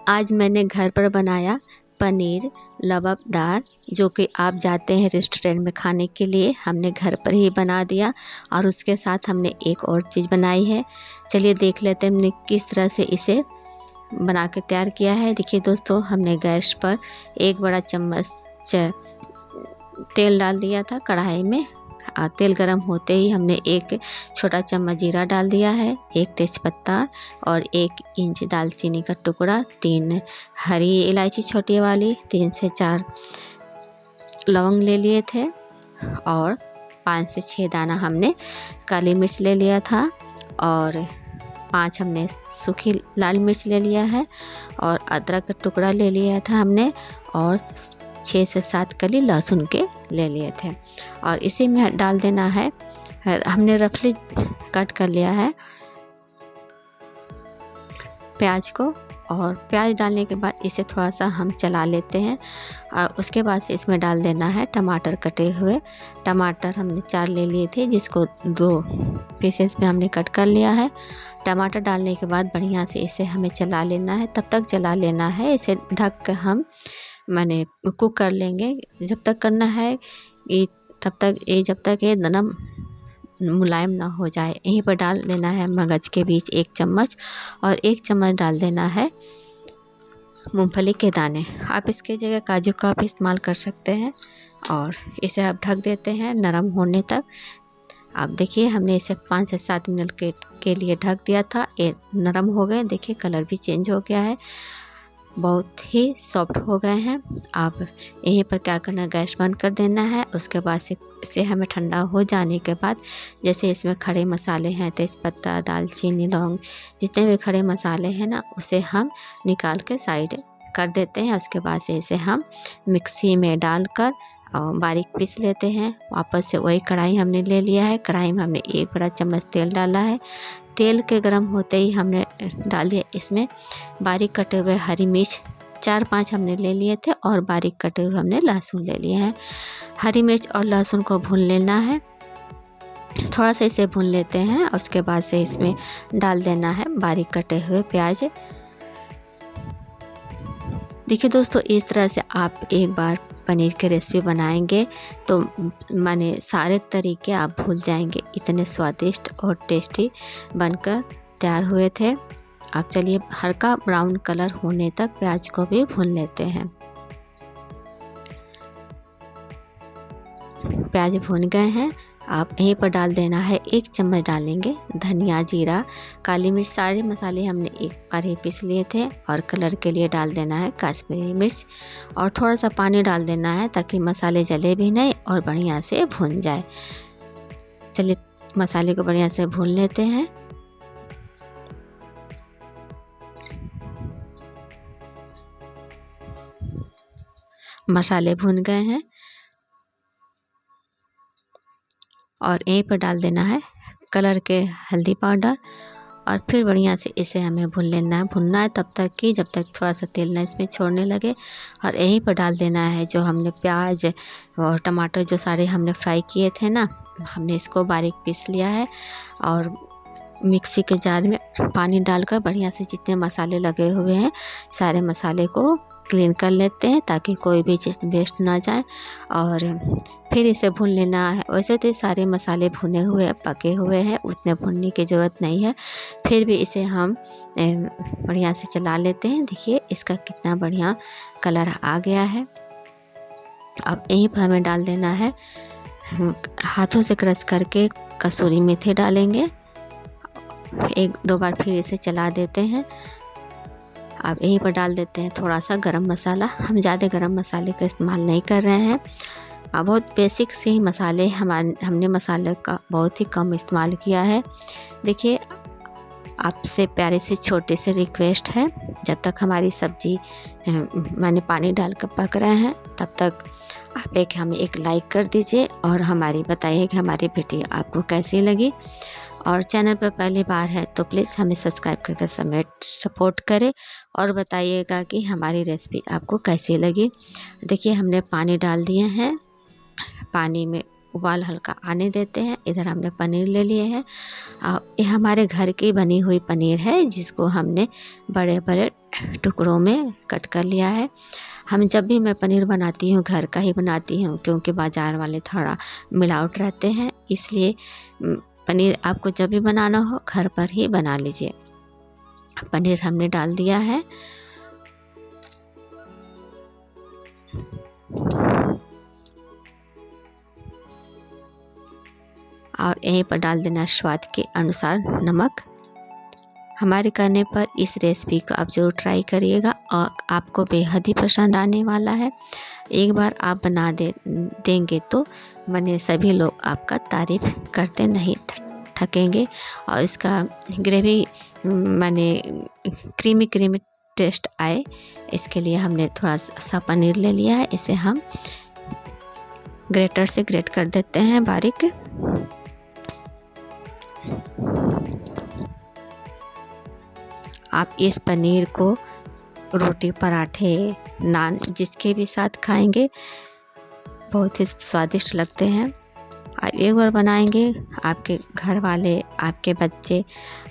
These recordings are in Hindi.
आज मैंने घर पर बनाया पनीर लबाबदार, जो कि आप जाते हैं रेस्टोरेंट में खाने के लिए, हमने घर पर ही बना दिया। और उसके साथ हमने एक और चीज़ बनाई है। चलिए देख लेते हैं हमने किस तरह से इसे बना के तैयार किया है। देखिए दोस्तों, हमने गैस पर एक बड़ा चम्मच तेल डाल दिया था कढ़ाई में। तेल गरम होते ही हमने एक छोटा चम्मच जीरा डाल दिया है, एक तेज़पत्ता और 1 इंच दालचीनी का टुकड़ा, 3 हरी इलायची छोटी वाली, 3 से 4 लौंग ले लिए थे और 5 से 6 दाना हमने काली मिर्च ले लिया था और 5 हमने सूखी लाल मिर्च ले लिया है और अदरक का टुकड़ा ले लिया था हमने और 6 से 7 कली लहसुन के ले लिए थे। और इसी में डाल देना है, हमने रफली कट कर लिया है प्याज को। और प्याज डालने के बाद इसे थोड़ा सा हम चला लेते हैं और उसके बाद से इसमें डाल देना है टमाटर कटे हुए। टमाटर हमने 4 ले लिए थे, जिसको 2 पीसेस में हमने कट कर लिया है। टमाटर डालने के बाद बढ़िया से इसे हमें चला लेना है, तब तक चला लेना है। इसे ढक कर हम कुक कर लेंगे। जब तक करना है ये, जब तक ये नरम मुलायम ना हो जाए। यहीं पर डाल देना है मगज के बीज 1 चम्मच और 1 चम्मच डाल देना है मूंगफली के दाने। आप इसके जगह काजू का भी इस्तेमाल कर सकते हैं। और इसे आप ढक देते हैं नरम होने तक। आप देखिए, हमने इसे 5 से 7 मिनट के लिए ढक दिया था। ये नरम हो गए, देखिए कलर भी चेंज हो गया है, बहुत ही सॉफ्ट हो गए हैं। आप यहीं पर क्या करना है, गैस बंद कर देना है। उसके बाद से इसे हमें ठंडा हो जाने के बाद, जैसे इसमें खड़े मसाले हैं, तेज़पत्ता, दालचीनी, लौंग, जितने भी खड़े मसाले हैं ना, उसे हम निकाल के साइड कर देते हैं। उसके बाद से इसे हम मिक्सी में डालकर और बारीक पीस लेते हैं। वापस से वही कढ़ाई हमने ले लिया है। कढ़ाई में हमने 1 बड़ा चम्मच तेल डाला है। तेल के गर्म होते ही हमने डाल दिया इसमें बारीक कटे हुए हरी मिर्च 4-5 हमने ले लिए थे और बारीक कटे हुए हमने लहसुन ले लिए हैं। हरी मिर्च और लहसुन को भून लेना है, थोड़ा सा इसे भून लेते हैं। उसके बाद से इसमें डाल देना है बारीक कटे हुए प्याज। देखिए दोस्तों, इस तरह से आप एक बार पनीर की रेसिपी बनाएंगे तो माने सारे तरीके आप भूल जाएंगे, इतने स्वादिष्ट और टेस्टी बनकर तैयार हुए थे। आप चलिए हल्का ब्राउन कलर होने तक प्याज को भी भून लेते हैं। प्याज भून गए हैं। आप यहीं पर डाल देना है 1 चम्मच डालेंगे धनिया, जीरा, काली मिर्च, सारे मसाले हमने एक बार ही पीस लिए थे। और कलर के लिए डाल देना है कश्मीरी मिर्च और थोड़ा सा पानी डाल देना है ताकि मसाले जले भी नहीं और बढ़िया से भून जाए। चलिए मसाले को बढ़िया से भून लेते हैं। मसाले भून गए हैं और यहीं पर डाल देना है कलर के हल्दी पाउडर और फिर बढ़िया से इसे हमें भूनना है तब तक कि जब तक थोड़ा सा तेल ना इसमें छोड़ने लगे। और यहीं पर डाल देना है जो हमने प्याज और टमाटर जो सारे हमने फ्राई किए थे ना, हमने इसको बारीक पीस लिया है। और मिक्सी के जार में पानी डालकर बढ़िया से जितने मसाले लगे हुए हैं सारे मसाले को क्लीन कर लेते हैं ताकि कोई भी चीज़ वेस्ट ना जाए। और फिर इसे भून लेना है। वैसे तो सारे मसाले भुने हुए पके हुए हैं, उतने भुनने की ज़रूरत नहीं है, फिर भी इसे हम बढ़िया से चला लेते हैं। देखिए इसका कितना बढ़िया कलर आ गया है। अब यहीं पर हमें डाल देना है, हाथों से क्रश करके कसूरी मेथी डालेंगे। 1-2 बार फिर इसे चला देते हैं। अब यहीं पर डाल देते हैं थोड़ा सा गरम मसाला। हम ज़्यादा गरम मसाले का इस्तेमाल नहीं कर रहे हैं, बहुत बेसिक से ही मसाले हमने मसाले का बहुत ही कम इस्तेमाल किया है। देखिए आपसे प्यारे से छोटे से रिक्वेस्ट है, जब तक हमारी सब्ज़ी मैंने पानी डालकर पक रहे हैं तब तक आप हमें एक लाइक कर दीजिए और हमारी बताइए कि हमारी वीडियो आपको कैसी लगी। और चैनल पर पहली बार है तो प्लीज़ हमें सब्सक्राइब करके सपोर्ट करें और बताइएगा कि हमारी रेसिपी आपको कैसी लगी। देखिए हमने पानी डाल दिए हैं, पानी में उबाल हल्का आने देते हैं। इधर हमने पनीर ले लिए हैं। ये हमारे घर की बनी हुई पनीर है, जिसको हमने बड़े बड़े टुकड़ों में कट कर लिया है। हम जब भी मैं पनीर बनाती हूँ घर का ही बनाती हूँ, क्योंकि बाज़ार वाले थोड़ा मिलावट रहते हैं, इसलिए पनीर आपको जब भी बनाना हो घर पर ही बना लीजिए। पनीर हमने डाल दिया है। और यहीं पर डाल देना स्वाद के अनुसार नमक। हमारे कहने पर इस रेसिपी को आप ज़रूर ट्राई करिएगा और आपको बेहद ही पसंद आने वाला है। एक बार आप बना देंगे तो मैंने सभी लोग आपका तारीफ़ करते नहीं थकेंगे। और इसका ग्रेवी मैंने क्रीमी क्रीमी टेस्ट आए, इसके लिए हमने थोड़ा सा पनीर ले लिया है। इसे हम ग्रेटर से ग्रेट कर देते हैं बारीक। आप इस पनीर को रोटी, पराठे, नान जिसके भी साथ खाएंगे बहुत ही स्वादिष्ट लगते हैं। आप एक बार बनाएंगे, आपके घर वाले, आपके बच्चे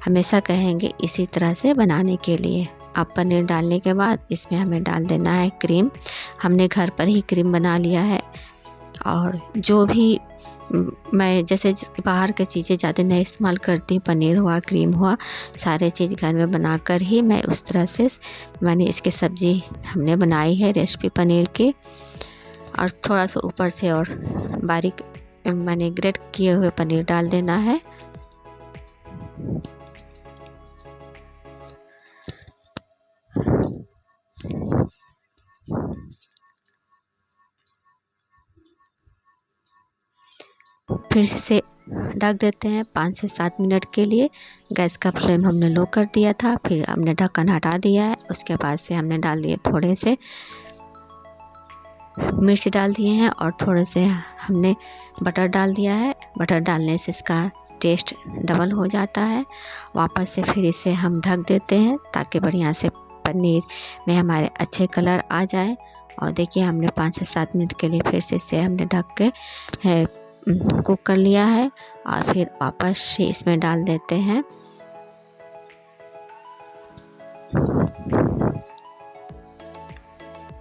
हमेशा कहेंगे इसी तरह से बनाने के लिए। अब पनीर डालने के बाद इसमें हमें डाल देना है क्रीम। हमने घर पर ही क्रीम बना लिया है। और जो भी मैं जैसे बाहर की चीज़ें ज़्यादा नहीं इस्तेमाल करती, पनीर हुआ, क्रीम हुआ, सारे चीज़ घर में बनाकर ही मैं उस तरह से मैंने इसकी सब्ज़ी हमने बनाई है रेसिपी पनीर की। और थोड़ा सा ऊपर से और बारीक मैंने ग्रेट किए हुए पनीर डाल देना है। फिर से ढक देते हैं 5 से 7 मिनट के लिए। गैस का फ्लेम हमने लो कर दिया था, फिर हमने ढक्कन हटा दिया है। उसके बाद से हमने डाल दिए थोड़े से मिर्च डाल दिए हैं और थोड़े से हमने बटर डाल दिया है। बटर डालने से इसका टेस्ट डबल हो जाता है। वापस से फिर इसे हम ढक देते हैं ताकि बढ़िया से पनीर में हमारे अच्छे कलर आ जाए। और देखिए हमने 5 से 7 मिनट के लिए फिर से इसे हमने ढक के कुक कर लिया है। और फिर वापस से इसमें डाल देते हैं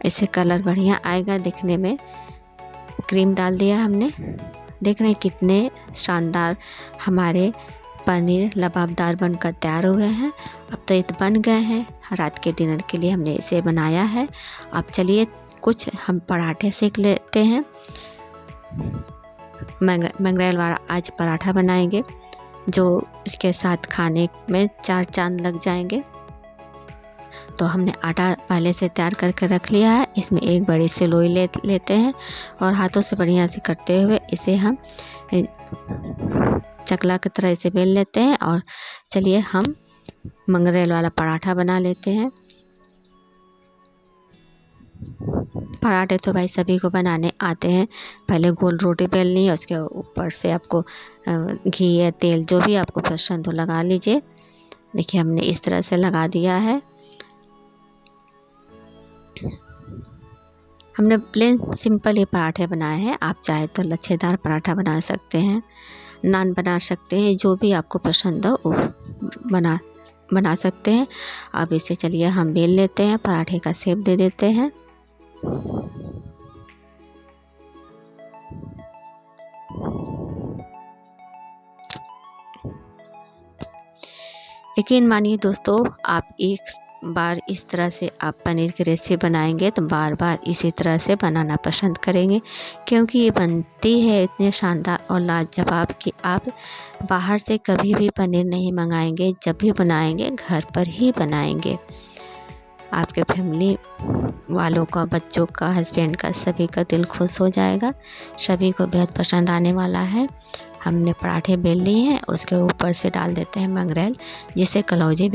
इससे कलर बढ़िया आएगा दिखने में। क्रीम डाल दिया हमने। देख रहे हैं कितने शानदार हमारे पनीर लबाबदार बनकर तैयार हुए हैं। अब तो ये बन गए हैं। रात के डिनर के लिए हमने इसे बनाया है। अब चलिए कुछ हम पराठे सेक लेते हैं। मंगरेल वाला आज पराठा बनाएंगे, जो इसके साथ खाने में 4 चांद लग जाएंगे। तो हमने आटा पहले से तैयार करके रख लिया है। इसमें एक बड़ी सी लोई लेते हैं और हाथों से बढ़िया से करते हुए इसे हम चकला की तरह इसे बेल लेते हैं। और चलिए हम मंगरेल वाला पराठा बना लेते हैं। पराठे तो भाई सभी को बनाने आते हैं। पहले गोल रोटी बेलनी है, उसके ऊपर से आपको घी या तेल जो भी आपको पसंद हो लगा लीजिए। देखिए हमने इस तरह से लगा दिया है। हमने प्लेन सिंपल ही पराठे बनाए हैं। आप चाहे तो लच्छेदार पराठा बना सकते हैं, नान बना सकते हैं, जो भी आपको पसंद हो वो बना सकते हैं। अब इसे चलिए हम बेल लेते हैं, पराठे का शेप दे देते हैं। यकीन मानिए दोस्तों, आप एक बार इस तरह से आप पनीर की रेसिपी बनाएंगे तो बार बार इसी तरह से बनाना पसंद करेंगे, क्योंकि ये बनती है इतने शानदार और लाजवाब कि आप बाहर से कभी भी पनीर नहीं मंगाएंगे। जब भी बनाएंगे घर पर ही बनाएंगे। आपके फैमिली वालों का, बच्चों का, हस्बैंड का, सभी का दिल खुश हो जाएगा। सभी को बेहद पसंद आने वाला है। हमने पराठे बेल लिए हैं, उसके ऊपर से डाल देते हैं मंगरेल, जिसे कलौजी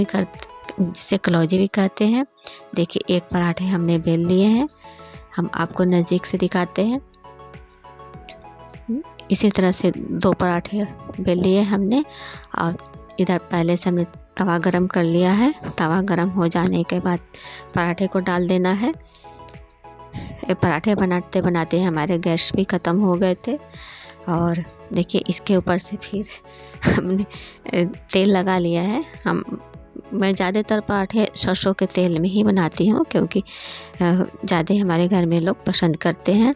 भी कहते हैं। देखिए एक पराठे हमने बेल लिए हैं। हम आपको नज़दीक से दिखाते हैं। इसी तरह से 2 पराठे बेल लिए हमने। और इधर पहले से हमने तवा गरम कर लिया है। तवा गरम हो जाने के बाद पराठे को डाल देना है। पराठे बनाते बनाते हमारे गैस भी ख़त्म हो गए थे और देखिए इसके ऊपर से फिर हमने तेल लगा लिया है। मैं ज़्यादातर पराठे सरसों के तेल में ही बनाती हूँ, क्योंकि ज़्यादा हमारे घर में लोग पसंद करते हैं।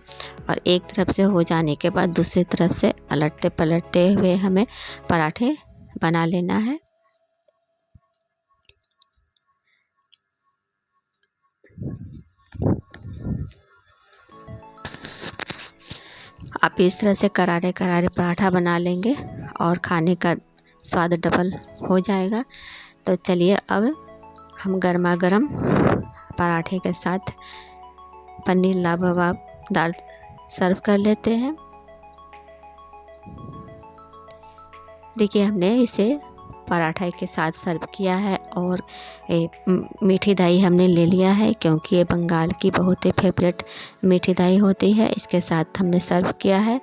और एक तरफ से हो जाने के बाद दूसरी तरफ से पलटते पलटते हुए हमें पराठे बना लेना है। आप इस तरह से करारे करारे पराठा बना लेंगे और खाने का स्वाद डबल हो जाएगा। तो चलिए अब हम गर्मा गर्म पराठे के साथ पनीर लाजवाब दाल सर्व कर लेते हैं। देखिए हमने इसे पराठे के साथ सर्व किया है और मीठी दही हमने ले लिया है, क्योंकि ये बंगाल की बहुत ही फेवरेट मीठी दही होती है। इसके साथ हमने सर्व किया है।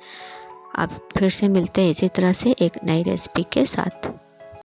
अब फिर से मिलते हैं इसी तरह से एक नई रेसिपी के साथ।